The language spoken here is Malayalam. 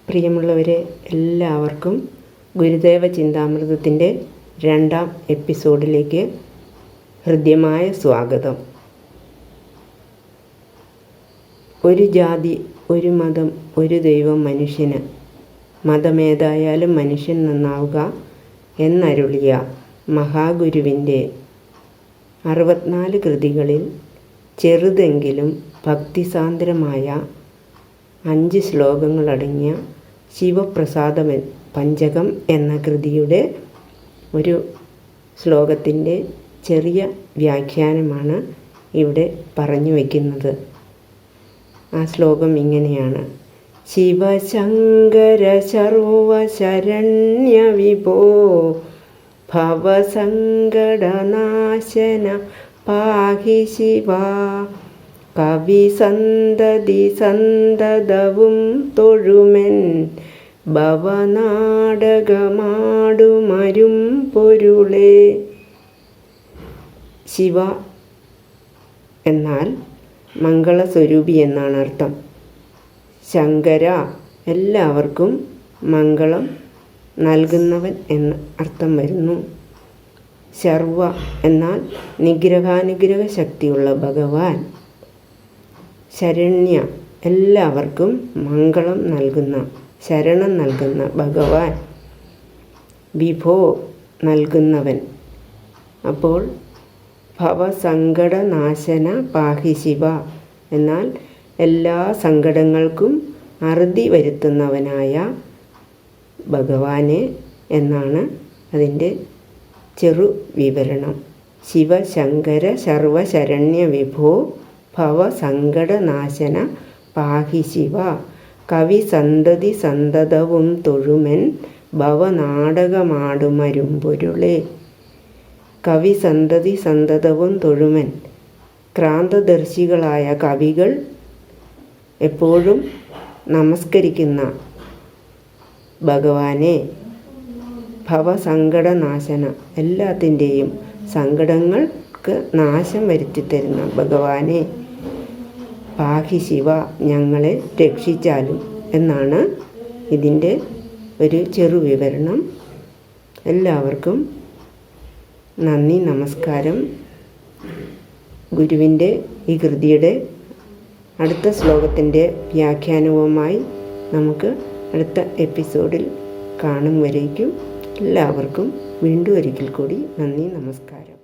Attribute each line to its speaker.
Speaker 1: പ്രിയമുള്ളവരെ, എല്ലാവർക്കും ഗുരുദേവ ചിന്താമൃതത്തിൻ്റെ 2ാം എപ്പിസോഡിലേക്ക് ഹൃദ്യമായ സ്വാഗതം. ഒരു ജാതി, ഒരു മതം, ഒരു ദൈവം മനുഷ്യന്, മതമേതായാലും മനുഷ്യൻ നന്നാവുക എന്നരുളിയ മഹാഗുരുവിൻ്റെ 64 കൃതികളിൽ ചെറുതെങ്കിലും ഭക്തിസാന്ദ്രമായ 5 ശ്ലോകങ്ങളടങ്ങിയ ശിവപ്രസാദ പഞ്ചകം എന്ന കൃതിയുടെ ഒരു ശ്ലോകത്തിൻ്റെ ചെറിയ വ്യാഖ്യാനമാണ് ഇവിടെ പറഞ്ഞു വയ്ക്കുന്നത്. ആ ശ്ലോകം ഇങ്ങനെയാണ്: ശിവശങ്കര സർവശരണ്യ വിഭോ ഭവസങ്കടനാശന പാഹി ശിവ, കവി സന്തതി സന്തതവും തൊഴുമെൻ ഭവനാടകമാടുമരും പൊരുളേ. ശിവ എന്നാൽ മംഗളസ്വരൂപി എന്നാണ് അർത്ഥം. ശങ്കര എല്ലാവർക്കും മംഗളം നൽകുന്നവൻ എന്ന് അർത്ഥം വരുന്നു. ശർവ എന്നാൽ നിഗ്രഹാനുഗ്രഹ ശക്തിയുള്ള ഭഗവാൻ. ശരണ്യ എല്ലാവർക്കും മംഗളം നൽകുന്ന, ശരണം നൽകുന്ന ഭഗവാൻ. വിഭോ നൽകുന്നവൻ. അപ്പോൾ ഭവസങ്കടനാശന പാഹി ശിവ എന്നാൽ എല്ലാ സങ്കടങ്ങൾക്കും അറുതി വരുത്തുന്നവനായ ഭഗവാനെ എന്നാണ് അതിൻ്റെ ചെറു വിവരണം. ശിവശങ്കര സർവശരണ്യ വിഭോ ഭവസങ്കടനാശന പാഹി ശിവ, കവി സന്തതി സന്തതവും തൊഴുമെൻ ഭവനാടകമാടുമരുമ്പൊരുളേ. കവി സന്തതി സന്തതവും തൊഴുമെൻ. ക്രാന്തദർശികളായ കവികൾ എപ്പോഴും നമസ്കരിക്കുന്ന ഭഗവാനെ, ഭവസങ്കടനാശന എല്ലാത്തിൻ്റെയും സങ്കടങ്ങൾക്ക് നാശം വരുത്തിത്തരുന്ന ഭഗവാനെ, പാഹി ശിവ ഞങ്ങളെ രക്ഷിച്ചാലും എന്നാണ് ഇതിൻ്റെ ഒരു ചെറു വിവരണം. എല്ലാവർക്കും നന്ദി, നമസ്കാരം. ഗുരുവിൻ്റെ ഈ കൃതിയുടെ അടുത്ത ശ്ലോകത്തിൻ്റെ വ്യാഖ്യാനവുമായി നമുക്ക് അടുത്ത എപ്പിസോഡിൽ കാണും വരേക്കും എല്ലാവർക്കും വീണ്ടും ഒരിക്കൽ കൂടി നന്ദി, നമസ്കാരം.